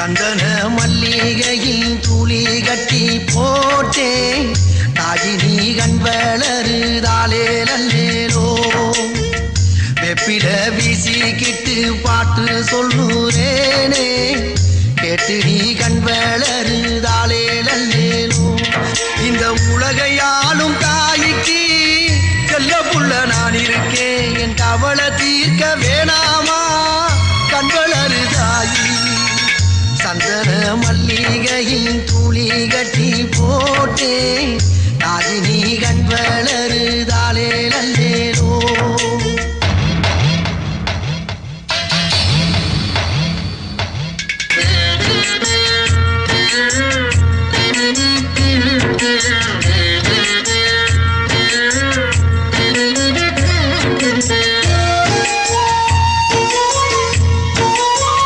சந்தன மல்லிகையில் துளி கட்டி போட்டேன் தாயினி கண் வளருதாலே நல்லேலோ வெப்பில வீசிக்கிட்டு பாட்டு சொல்லுறேனே கேட்டு நீ கண் வளருதாலே நல்லேலோ இந்த உலகையாலும் தாய்க்கு செல்ல புள்ள நான் இருக்கேன் என் கவலை தீர்க்க வேணாமா கண் வளருதாயி சந்தன மல்லிகையில் துளி கட்டி போட்டேன் தாயினி கண் வளருதாலே நல்லே